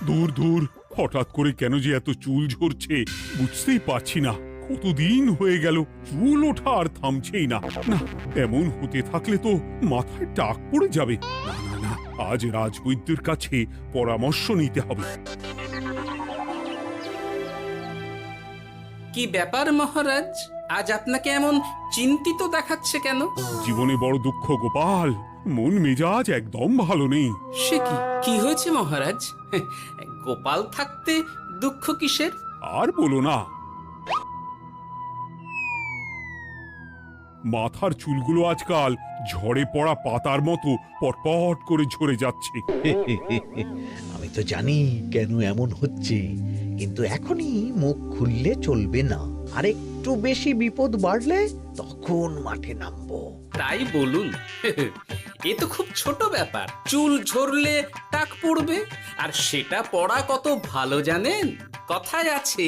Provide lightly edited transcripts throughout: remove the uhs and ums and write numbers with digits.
দূর দূর, হঠাৎ করে কেন যে এত চুল ঝরছে বুঝতেই পারছি না। কতদিন হয়ে গেল চুল ওঠা আর থামছেই না। না, এমন হতে থাকলে তো মাথায় টাক পড়ে যাবে। না না না, আজ রাজবৈদ্যের কাছে পরামর্শ নিতে হবে। কি ব্যাপার মহারাজ, আজ আপনাকে এমন চিন্তিত দেখাচ্ছে কেন? জীবনে বড় দুঃখ গোপাল, মন মেজাজ একদম ভালো নেই। সে কি, কি হয়েছে মহারাজ? গোপাল থাকতে দুঃখ কিসের? আর বলো না, মাথার চুলগুলো আজকাল ঝড়ে পড়া পাতার মতো পটপট করে ঝরে যাচ্ছে। আমি তো জানি কেন এমন হচ্ছে, কিন্তু এখনই মুখ খুললে চলবে না। আর একটু বেশি বিপদ বাড়লে তখন মাঠে নামবো। তাই বলুন। এ তো খুব ছোট ব্যাপার, চুল ঝরলে টাক পড়বে, আর সেটা পড়া কত ভালো জানেন? কথায় আছে,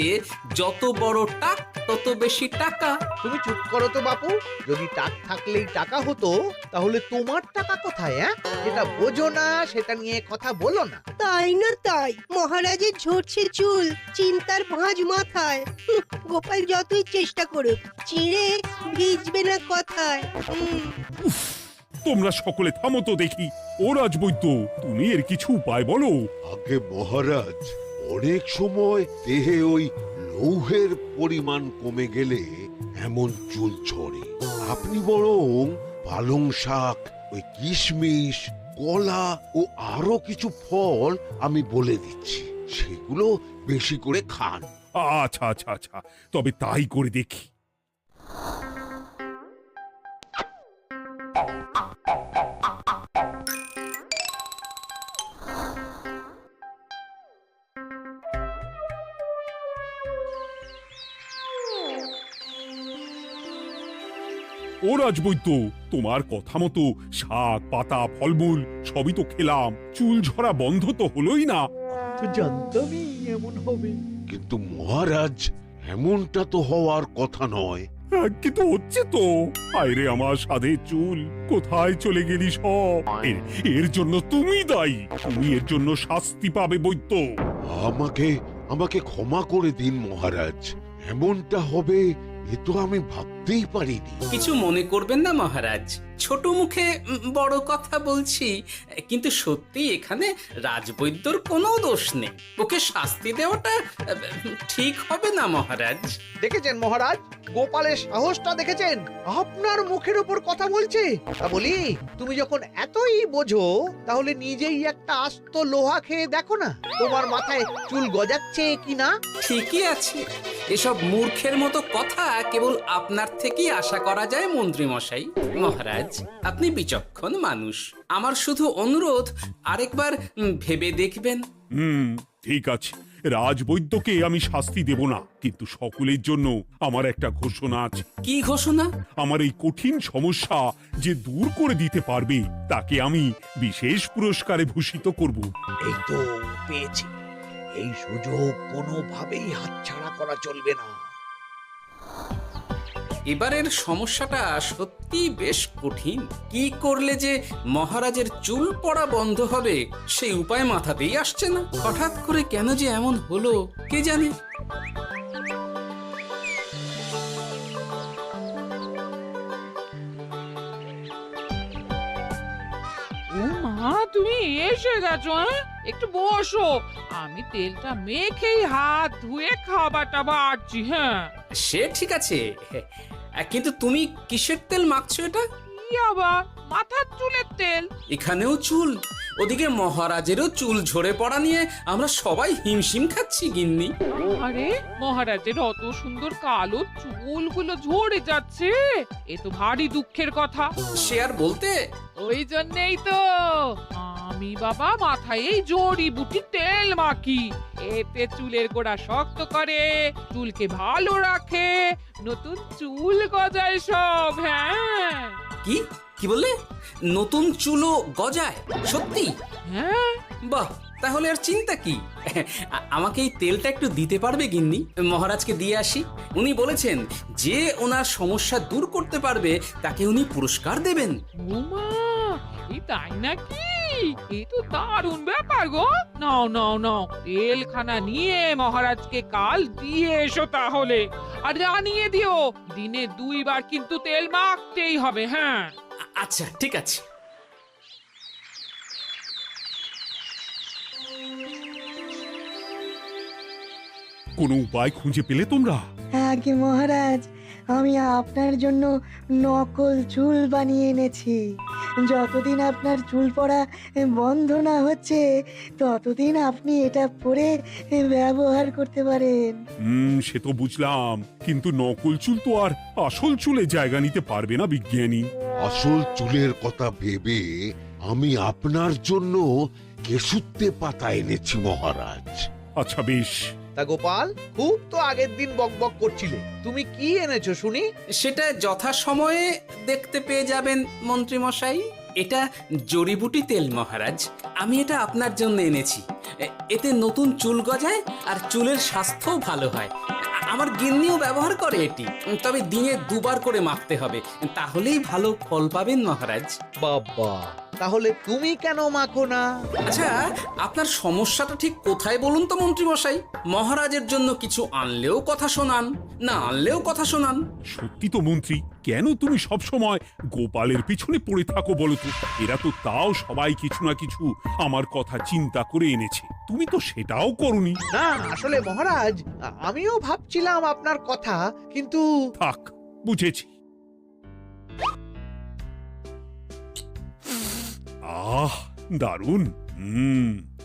যত বড় টাক তত বেশি টাকা। তুমি চুপ করো তো বাপু। যদি টাক থাকলেই টাকা হতো, তাহলে তোমার টাকা কোথায়? যেটা বোঝো না সেটা নিয়ে কথা বলো না। তাই না তাই, মহারাজের ঝরছে চুল, চিন্তার ভাঁজ মাথায়। গোপাল যতই চেষ্টা করুক, চিড়ে ভিজবে না কথায়। তোমরা সকলে থামো তো দেখি। ও রাজবৈদ্য, তুমি এর কিছু উপায় বলো। আগে মহারাজ, অনেক সময় দেহে ওই লৌহের পরিমাণ কমে গেলে এমন চুল ঝরে। আপনি বরং পালং শাক, ওই কিশমিশ, কলা ও আরো কিছু ফল আমি বলে দিচ্ছি, সেগুলো বেশি করে খান। আচ্ছা আচ্ছা আচ্ছা, তবে তাই করে দেখি। ও রাজবৈদ্য, তোমার কথা মতো শাক পাতা ফলমূল সবই তো খেলাম, চুল ঝরা বন্ধ তো হলোই না। তো জানতামই এমন হবে। কিন্তু মহারাজ, এমনটা তো হওয়ার কথা নয়। কিন্তু হচ্ছে তো। আরে আমার সাধে চুল, কোথায় চলে গেলি সব? এর জন্য তুমি দায়ী। তুমি এর জন্য শাস্তি পাবে বৈদ্য। আমাকে আমাকে ক্ষমা করে দিন মহারাজ, এমনটা হবে এ তো আমি ভাবতেই পারিনি। কিছু মনে করবেন না মহারাজ, ছোট মুখে বড় কথা বলছি, কিন্তু সত্যি এখানে রাজবৈদ্যর কোনো দোষ নেই। ওকে শাস্তি দেওয়াটা ঠিক হবে না মহারাজ। দেখেছেন মহারাজ, গোপালের সাহসটা দেখেছেন? আপনার মুখের উপর কথা বলছে। তা বলি, তুমি যখন এতই বোঝো, তাহলে নিজেই একটা আস্ত লোহা খেয়ে দেখো না, তোমার মাথায় চুল গজাচ্ছে কিনা। ঠিকই আছে, এসব মূর্খের মতো কথা কেবল আপনার থেকেই আশা করা যায় মন্ত্রী মশাই। মহারাজ, আপনি বিচক্ষণ মানুষ, আমার শুধু অনুরোধ, আরেকবার ভেবে দেখবেন। ঠিক আছে, রাজবৈদ্যকে আমি শাস্তি দেব না, কিন্তু সকলের জন্য আমার একটা ঘোষণা আছে। কি ঘোষণা? আমার এই কঠিন সমস্যা যে দূর করে দিতে পারবে, তাকে আমি বিশেষ পুরস্কারে ভূষিত করব। এই তো পেয়েছি, এই সুযোগ কোনোভাবেই হাতছাড়া করা চলবে না। এবারের সমস্যাটা সত্যি বেশ কঠিন। কি করলে যে মহারাজের চুল পড়া বন্ধ হবে সেই উপায় মাথাতেই আসছে না। হঠাৎ করে কেন যে এমন হলো কে জানে। ও মা, তুমি এসে গেছো? একটু বসো, আমি তেলটা মেখেই হাত ধুয়ে খাবারটা বাড়ছি। হ্যাঁ, সে ঠিক আছে, কিন্তু তুমি কিসের তেল মাখছো এটা? কি আবার মাথার চুলের তেল? এখানেও চুল, ওদিকে মহারাজেরও চুল ঝরে পড়া নিয়ে আমরা সবাই হিমশিম খাচ্ছি গিন্নি। আরে, মহারাজের অত সুন্দর কালো চুলগুলো ঝরে যাচ্ছে, এ তো ভারী দুঃখের কথা। সে আর বলতে। ওই জন্যই তো আমি বাবা মাথায় এই জড়িবুটি তেল মাখি। এতে চুলের গোড়া শক্ত করে, চুলকে ভালো রাখে, নতুন চুল গজায় সব। হ্যাঁ। কি কি বললে? নতুন চুলও গজায়? সত্যি? হ্যাঁ। বাহ, তাহলে আর চিন্তা কি? আমাকে এই তেলটা একটু দিতে পারবে গিন্নি? মহারাজকে দিয়ে আসি। উনি বলেছেন যে ওনার সমস্যা দূর করতে পারবে তাকে উনি পুরস্কার দেবেন। উমা, এই তাই নাকি? এ তো দারুণ ব্যাপার গো। নাও নাও নাও, তেলখানা নিয়ে মহারাজকে কাল দিয়ে এসো তাহলে। আর জানিয়ে দিও, দিনে 2 বার কিন্তু তেল মাখতেই হবে। হ্যাঁ, আচ্ছা, ঠিক আছে। কোনো উপায় খুঁজে পেলে তোমরা? আগে মহারাজ, আমি আপনার জন্য নকল চুল বানিয়ে এনেছি। যতদিন আপনার চুল পড়া বন্ধ না হচ্ছে ততদিন আপনি এটা পরে ব্যবহার করতে পারেন। সে তো বুঝলাম, কিন্তু নকল চুল তো আর আসল চুলে জায়গা নিতে পারবে না বিজ্ঞানী। আসল চুলের কথা ভেবে আমি আপনার জন্য কেশুত্তে পাতা এনেছি মহারাজ। আচ্ছা বেশ। তা গোপাল, খুব তো আগের দিন বকবক করছিলে, তুমি কি এনেছো শুনি? সেটা যথাসময়ে দেখতে পেয়ে যাবেন মন্ত্রী মশাই। এটা জড়িবুটি তেল মহারাজ। আমি এটা আপনার জন্য এনেছি। এতে নতুন চুল গজায় আর চুলের স্বাস্থ্যও ভালো হয়। আমার গিন্নিও ব্যবহার করে এটি, তবে দিনে 2 বার করে মাখতে হবে, তাহলেই ভালো ফল পাবেন মহারাজ। বাবা, তাহলে তুমি কেন মাখো না? আচ্ছা, আপনার সমস্যাটা ঠিক কোথায় বলুন তো মন্ত্রী মশাই? মহারাজের জন্য কিছু আনলেও কথা শোনান, না আনলেও কথা শোনান। সত্যি তো মন্ত্রী, কেন তুমি সব সময় গোপালের পিছনে পড়ে থাকো বলো তো? এরা তো তাও সবাই কিছু না কিছু আমার কথা চিন্তা করে এনেছে, তুমি তো সেটাও করনি। না, আসলে মহারাজ, আমিও ভাবছিলাম আপনার কথা, কিন্তু থাক, বুঝেছি। আহ, দারুণ।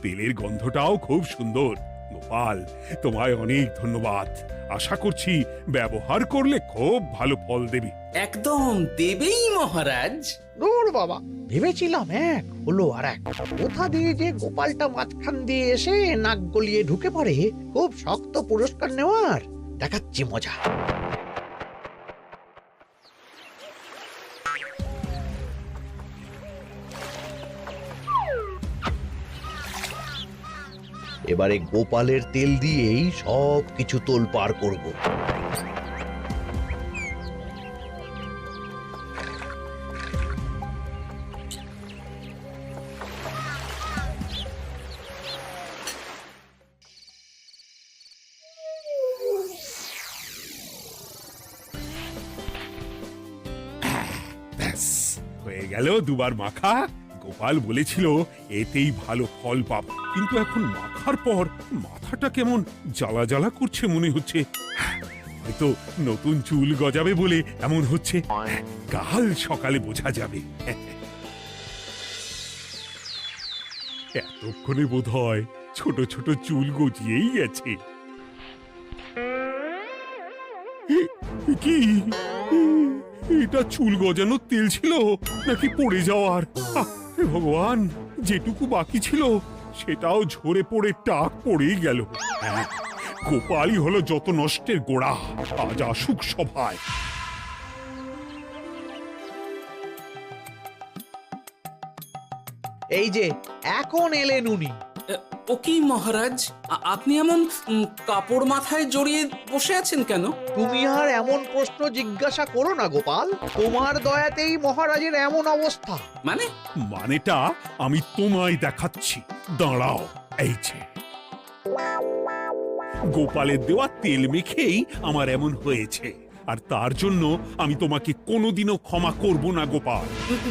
তেলের গন্ধটাও খুব সুন্দর। গোপাল, তোমায় অনেক ধন্যবাদ। আশা করছি ব্যবহার করলে খুব ভালো ফল দেবে। একদম দেবেই মহারাজ। দূর বাবা, ভেবেছিলাম এক, হলো আর এক। কোথা দিয়ে যে গোপালটা মাঝখান দিয়ে এসে নাক গলিয়ে ঢুকে পড়ে, খুব শক্ত পুরস্কার নেওয়ার। দেখাচ্ছি মজা। এবারে গোপালের তেল দিয়েই সব কিছু তোলপাড় করব। ব্যাস, হয়ে গেল 2 বার মাখা। গোপাল বলেছিল এতেই ভালো ফল পাবো, কিন্তু এখন মাখার পর মাথাটা কেমন জ্বালা জ্বালা করছে মনে হচ্ছে। হয়তো নতুন চুল গজাবে বলে এমন হচ্ছে। কাল সকালে বোঝা যাবে। এতক্ষণে বোধ হয় ছোট ছোট চুল গজিয়েই গেছে। কি এটা চুল গজানোর তেল ছিল নাকি পড়ে যাওয়ার? হে ভগবান, যেটুকু বাকি ছিল সেটাও ঝরে পড়ে টাক পড়েই গেল। গোপালই হলো যত নষ্টের গোড়া। আজ আসুক সভায়। এই যে এখন এলেন উনি। ও কি মহারাজ, আপনি এমন কাপড় মাথায় জড়িয়ে বসে আছেন কেন? তুমি আর এমন প্রশ্ন জিজ্ঞাসা করো না গোপাল, তোমার দয়াতেই মহারাজের এমন অবস্থা। মানেটা আমি তোমায় দেখাচ্ছি, দাঁড়াও। এই যে গোপালের দেওয়া তেল মেখেই আমার এমন হয়েছে, আর তার জন্য আমি তোমাকে কোনোদিনও ক্ষমা করব না গোপাল।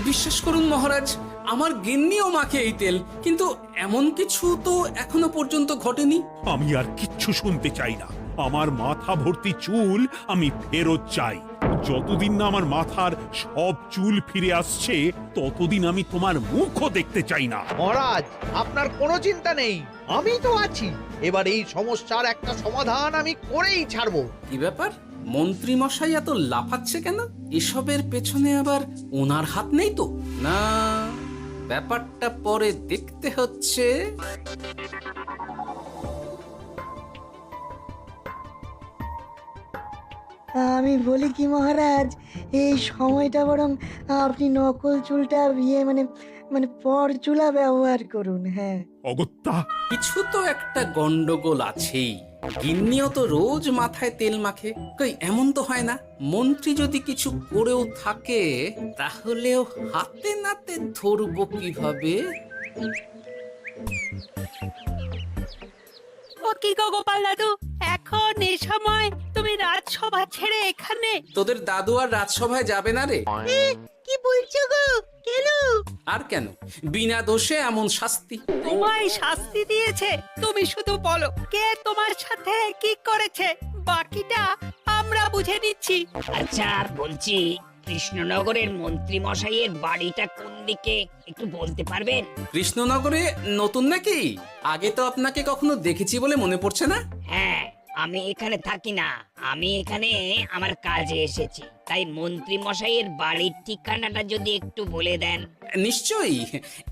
বিশ্বাস করুন মহারাজ, আমার গিন্নিও মাখে এই তেল, কিন্তু এমন কিছু তো এখনো পর্যন্ত ঘটেনি। আমি আর কিচ্ছু শুনতে চাই না। আমার মাথা ভর্তি চুল আমি ফেরত চাই। যতদিন না আমার মাথার সব চুল ফিরে আসছে ততদিন আমি তোমার মুখও দেখতে চাই না। মহারাজ, আপনার কোনো চিন্তা নেই, আমি তো আছি। এবার এই সমস্যার একটা সমাধান আমি করেই ছাড়বো। কি ব্যাপার, মন্ত্রী মশাই এত লাফাচ্ছে কেন? এসবের পেছনে আবার ওনার হাত নেই তো? না, ব্যাপারটা পরে দেখতে হচ্ছে। আমি বলি কি মহারাজ, এই সময়টা বরং আপনি নকল চুলটা মানে পরচুলা ব্যবহার করুন। হ্যাঁ, অগত্যা, কিছু তো একটা গন্ডগোল আছেই। গিন্নিও তো রোজ মাথায় তেল মাখে, কই এমন তো হয় না। মন্ত্রী যদি কিছু করেও থাকে তাহলেও হাতে নাতে ধরবো কিভাবে? ও কি গো গোপাল দাদু, এখন এই সময় তুমি রাজসভা ছেড়ে এখানে? তোদের দাদু আর রাজসভায় যাবে না রে? কি বলছো গো? কেন? আর কেন, বিনা দোষে এমন শাস্তি। তোমায় শাস্তি দিয়েছে, তুমি শুধু বলো কে তোমার সাথে কি করেছে, বাকিটা আমরা বুঝে নিচ্ছি। আচ্ছা বলছি, কৃষ্ণনগরের মন্ত্রী মশাইয়ের বাড়িটা কোন দিকে একটু বলতে পারবেন? কৃষ্ণনগরে নতুন নাকি? আগে তো আপনাকে কখনো দেখেছি বলে মনে পড়ছে না। হ্যাঁ, আমি এখানে থাকি না, আমি এখানে আমার কাজে এসেছি, তাই মন্ত্রী মশাইয়ের বাড়ির ঠিকানাটা যদি একটু বলে দেন। নিশ্চয়ই,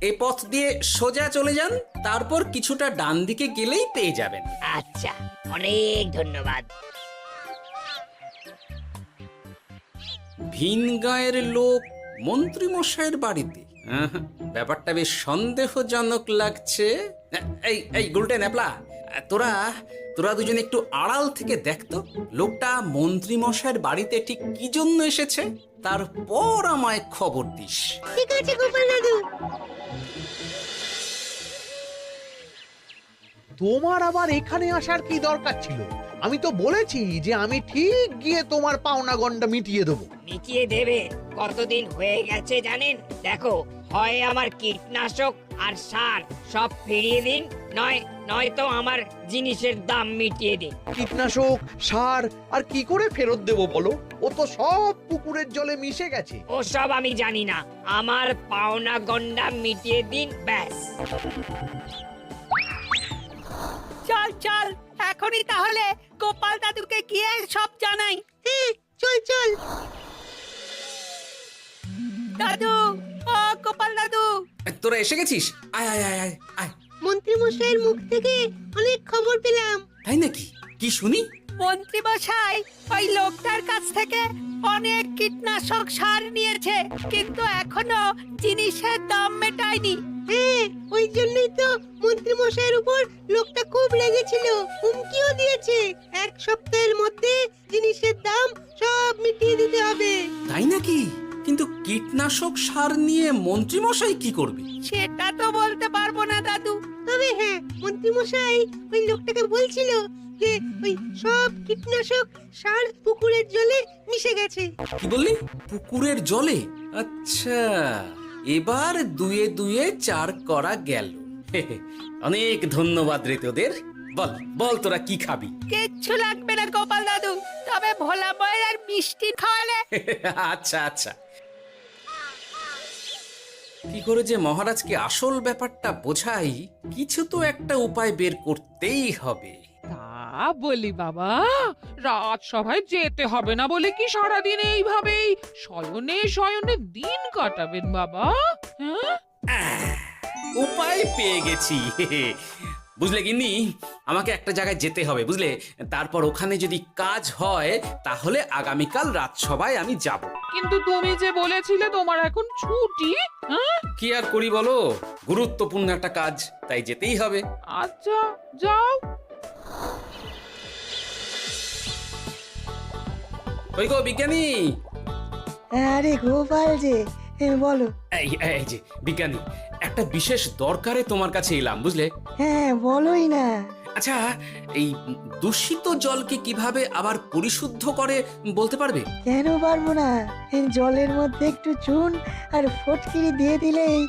এ পথ দিয়ে সোজা চলে যান, তারপর কিছুটা ডান দিকে গেলেই পেয়ে যাবেন। আচ্ছা, অনেক ধন্যবাদ। ভিন গাঁয়ের লোক মন্ত্রী মশাইয়ের বাড়িতে, ব্যাপারটা বেশ সন্দেহজনক লাগছে। এই এই গুলটে ন্যাপলা, তোরা তোরা দুজন একটু আড়াল থেকে দেখতো লোকটা মন্ত্রী মশাইয়ের বাড়িতে ঠিক কি জন্য এসেছে, তারপর আমায় খবর দিস। ঠিক আছে গোপাল দাদু। তোমার আবার এখানে আসার কি দরকার ছিল? আমি তো বলেছি যে আমি ঠিক গিয়ে তোমার পাওনা গন্ডা মিটিয়ে দেবো। মিটিয়ে দেবে? কতদিন হয়ে গেছে জানেন? দেখো, হয় আমার কীটনাশক আর সার সব ফিরিয়ে দিন, নয়তো আমার জিনিসের দাম মিটিয়ে দিন। কীটনাশক, সার আর কি করে ফেরত দেবো বলো? ও তো সব পুকুরের জলে মিশে গেছে। ওসব আমি জানি না, আমার পাওনা গন্ডা মিটিয়ে দিন, ব্যাস। চল চল, এখনই তাহলে গোপাল দাদুকে গিয়ে সব জানাই। চল চল। দাদু, ও গোপাল দাদু। তোরা এসে গেছিস? আয় আয় আয় আয় আয়। মন্ত্রী মশাইয়ের মুখ থেকে অনেক খবর পেলাম। তাই নাকি? কি শুনি? মন্ত্রী মশাই ওই লোকটার কাছ থেকে অনেক কীটনাশক সার নিয়েছে, কিন্তু এখনো জিনিসের দাম মেটায়নি। হ্যাঁ, ওই জন্যই তো মন্ত্রী মশাইয়ের উপর লোকটা খুব লেগেছিল, হুমকিও দিয়েছে 1 সপ্তাহের মধ্যে জিনিসের দাম সব মিটিয়ে দিতে হবে। তাই নাকি? কিন্তু কীটনাশক সার নিয়ে মন্ত্রী মশাই কি করবে? সেটা তো বলতে পারবো না দাদু। তবে হ্যাঁ, মন্ত্রী মশাই ওই লোকটাকে বলছিল যে ওই সব কীটনাশক সার পুকুরের জলে মিশে গেছে। কি বললি? পুকুরের জলে? আচ্ছা, এবার দুয়ে দুয়ে 4 করা গেল। অনেক ধন্যবাদ রে তোদের। বল বল, তোরা কি খাবি? কিচ্ছু লাগবে না গোপাল দাদু, তবে ভোলা বয়ের আর মিষ্টি খাওয়ালে। আচ্ছা আচ্ছা। কি করে যে মহারাজকে আসল ব্যাপারটা বোঝাই, কিছু তো একটা উপায় বের করতেই হবে। তা বলি বাবা, রাজসভায় যেতে হবে না বলে কি সারাদিন এইভাবেই শয়নে শয়নে দিন কাটাবেন বাবা? হ্যাঁ, উপায় পেয়ে গেছি। বুঝলে গিন্নি, আমাকে একটা জায়গায় যেতে হবে, বুঝলে? তারপর ওখানে যদি কাজ হয় তাহলে আগামীকাল রাজসভায় আমি যাব। কিন্তু তুমি যে বলেছিলে তোমার এখন ছুটি। হ্যাঁ, কি আর করি বলো, গুরুত্বপূর্ণ একটা কাজ, তাই যেতেই হবে। আচ্ছা যাও। ওই গো বিজ্ঞানী। আরে গোপাল যে, বলো। এই যে বিজ্ঞানী, একটা বিশেষ দরকারে তোমার কাছে এলাম, বুঝলে? হ্যাঁ, বলোই না। আচ্ছা, এই দূষিত জলকে কিভাবে আবার পরিশুদ্ধ করে বলতে পারবে? কেন পারবো না? এই জলের মধ্যে একটু চুন আর ফটকিরি দিয়ে দিলেই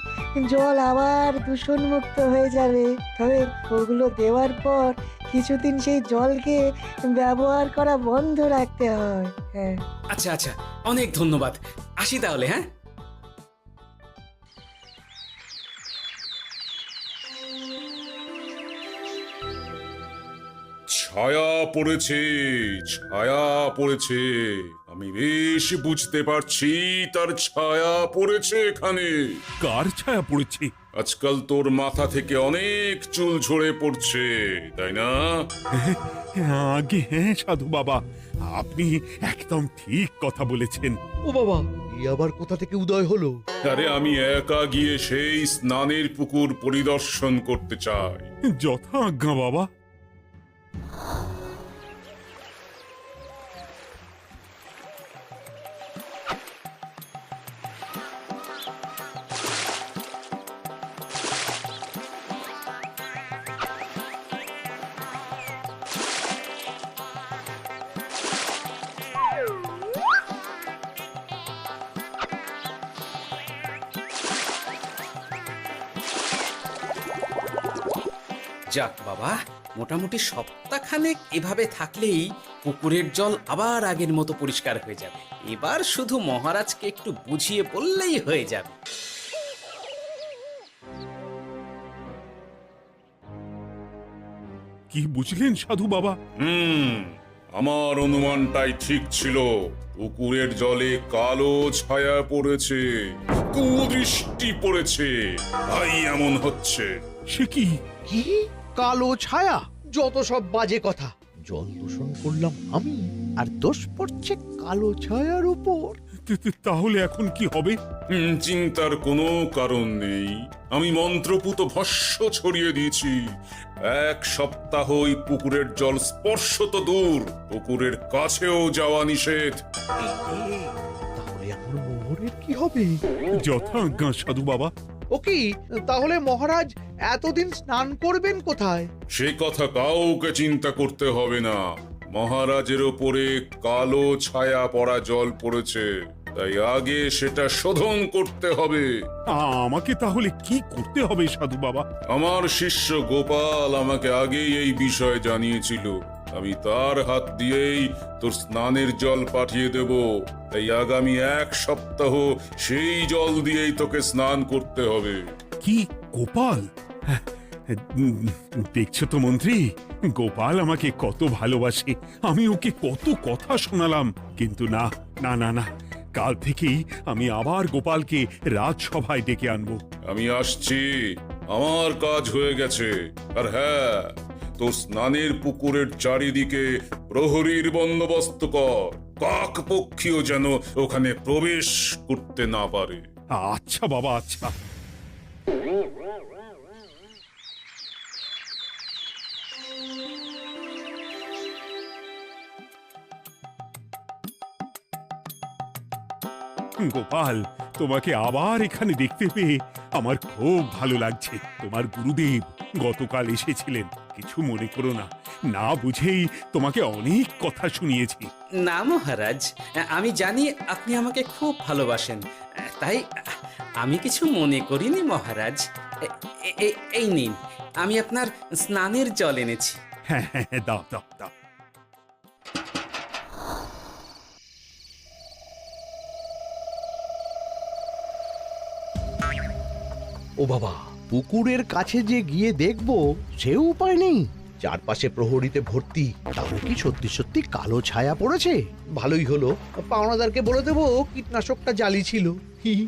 জল আবার দূষণমুক্ত হয়ে যাবে। তবে ওগুলো দেওয়ার পর কিছুদিন সেই জলকে ব্যবহার করা বন্ধ রাখতে হয়। হ্যাঁ। আচ্ছা আচ্ছা, অনেক ধন্যবাদ, আসি তাহলে। হ্যাঁ, ছায়া পড়েছে, ছায়া পড়েছে, আমি বেশ বুঝতে পারছি তার ছায়া পড়েছে এখানে। কার ছায়া পড়েছে? আজকাল তোর মাথা থেকে অনেক চুল ঝরে পড়ছে, তাই না? আগে হ্যাঁ সাধু বাবা, আপনি একদম ঠিক কথা বলেছেন। ও বাবা, আবার কোথা থেকে উদয় হলো? আরে আমি একা গিয়ে সেই স্নানের পুকুর পরিদর্শন করতে চাই। যথা আজ্ঞা বাবা। যাক বাবা, মোটামুটি সপ্তাহখানেক এভাবে থাকলেই পুকুরের জল আবার আগের মতো পরিষ্কার হয়ে যাবে। এবার শুধু মহারাজকে একটু বুঝিয়ে বললেই হয়ে যাবে। কি বুঝলেন সাধু বাবা? আমার অনুমানটাই ঠিক ছিল। পুকুরের জলে কালো ছায়া পড়েছে, কুদৃষ্টি পড়েছে, তাই এমন হচ্ছে। সে কি? কি কালো ছায়া? যত সব বাজে কথা। জল দূষণ করলাম আমি, আর দোষ পড়ছে কালো ছায়ার উপর। তাহলে এখন কি হবে? চিন্তার কোনো কারণ নেই। আমি মন্ত্রপুত ভস্য ছড়িয়ে দিয়েছি। 1 সপ্তাহ ওই পুকুরের জল স্পর্শ তো দূর, পুকুরের কাছেও যাওয়া নিষেধ। তাহলে আমার মোহরের কি হবে? যথা আজ্ঞা সাধু বাবা। ও কি, তাহলে মহারাজ এতদিন স্নান করবেন কোথায়? সে কথা কাউকে চিন্তা করতে হবে না। মহারাজের ওপরে কালো ছায়া পড়া জল পড়েছে, তাই আগে সেটা শোধন করতে হবে। আমাকে তাহলে কি করতে হবে সাধু বাবা? আমার শিষ্য গোপাল আমাকে আগেই এই বিষয় জানিয়েছিল। আমি তার হাত দিয়েই তোর স্নানের জল পাঠিয়ে দেব। তাই আগামী 1 সপ্তাহ সেই জল দিয়েই তোকে স্নান করতে হবে। কি গোপাল? দেখছো তো মন্ত্রী, গোপাল আমাকে কত ভালোবাসে। আমি ওকে কত কথা শোনালাম, কিন্তু না না না না, কাল থেকেই আমি আবার গোপালকে রাজসভায় ডেকে আনবো। আমি আসছি, আমার কাজ হয়ে গেছে। আর হ্যাঁ, তোর স্নানের পুকুরের চারিদিকে প্রহরীর বন্দোবস্ত কর। কাক পক্ষীও যেন ওখানে প্রবেশ করতে না পারে। আচ্ছা বাবা, আচ্ছা। গোপাল, তোমাকে আবার এখানে দেখতে পেয়ে আমার খুব ভালো লাগছে। তোমার গুরুদেব গতকাল এসেছিলেন, কিছু মনে করো না। না বুঝেই তোমাকে অনেক কথা শুনিয়েছি। না মহারাজ, আমি জানি আপনি আমাকে খুব ভালোবাসেন, তাই আমি কিছু মনে করিনি মহারাজ। এই নিন, আমি আপনার স্নানের জল এনেছি। হ্যাঁ হ্যাঁ হ্যাঁ, দাও দাও দাও। ও বাবা, পুকুরের কাছে যে গিয়ে দেখবো সে উপায় নেই। চারপাশে প্রহরীতে ভর্তি, তাহলে কি সত্যি সত্যি কালো ছায়া পড়েছে? ভালোই হলো, পাওনাদারকে বলে দেবো কীটনাশকটা জালি ছিল। হি হি।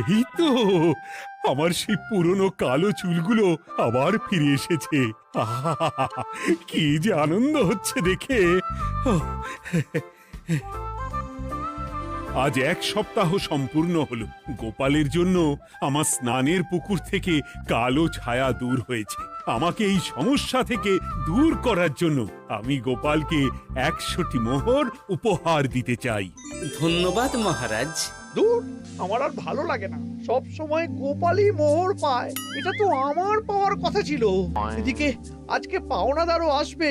এই তো আমার সেই পুরনো কালো চুলগুলো আবার ফিরে এসেছে। আহা, কি যে আনন্দ হচ্ছে দেখে। আজ 1 সপ্তাহ সম্পূর্ণ হলো। গোপালের জন্য আমার স্নানের পুকুর থেকে কালো ছায়া দূর হয়েছে। আমাকে এই সমস্যা থেকে দূর করার জন্য আমি গোপালকে 100টি মোহর উপহার দিতে চাই। ধন্যবাদ মহারাজ। দূর, আমার আর ভালো লাগে না। সব সময় গোপালই মোহর পায়, এটা তো আমার পাওয়ার কথা ছিল। এদিকে আজকে পাওনাদারও আসবে।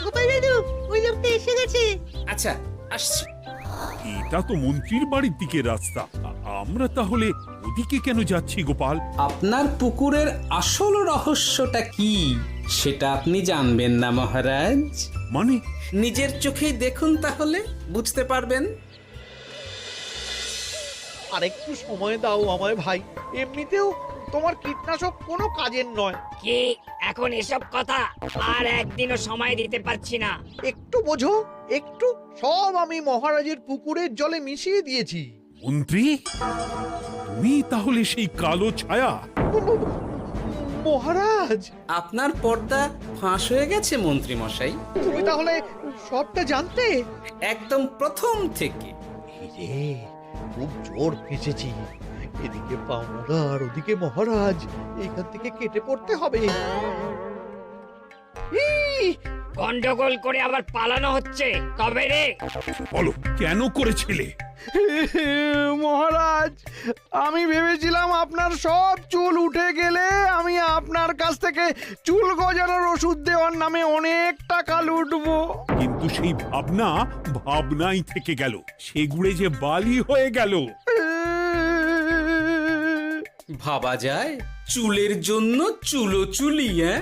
গোপাল দাদু, ওই লোকটা এসে গেছে। আচ্ছা, আসছি। এটা তো মন্ত্রীর বাড়ির দিকে রাস্তা। আমরা তাহলে ওদিকে কেন যাচ্ছি গোপাল? আপনার পুকুরের আসল রহস্যটা কি সেটা আপনি জানবেন না মহারাজ? মানে? নিজের চোখেই দেখুন, তাহলে বুঝতে পারবেন। আর একটু সময় দাও আমায় ভাই, এমনিতেও তোমার কীটনাশক কোনো কাজের নয়। কি এখন এসব কথা আর একদিনও সময় দিতে পারছি না। একটু বোঝো, একটু। সব আমি মহারাজের পুকুরের জলে মিশিয়ে দিয়েছি। মন্ত্রী, তুমি তাহলে সেই কালো ছায়া? মহারাজ, আপনার পর্দা ফাঁস হয়ে গেছে মন্ত্রী মশাই। তুমি তাহলে সবটা জানতে? একদম প্রথম থেকে। এই রে, খুব জোর ফেঁসেছি। এদিকে পাওনাদার, ওদিকে মহারাজ, এইখান থেকে কেটে পড়তে হবে। ই! গন্ডগোল করে আবার পালানো হচ্ছে কবে রে? বলো, কেন করেছিলে? মহারাজ, আমি ভেবেছিলাম আপনার সব চুল উঠে গেলে আমি আপনার কাছ থেকে চুল গজানোর ওষুধ দেওয়ার নামে অনেক টাকা লুটবো। কিন্তু সেই ভাবনা ভাবনাই থেকে গেল, সেগুড়ে যে বালি হয়ে গেল। ভাবা যায় চুলের জন্য চুলোচুলি, হ্যাঁ?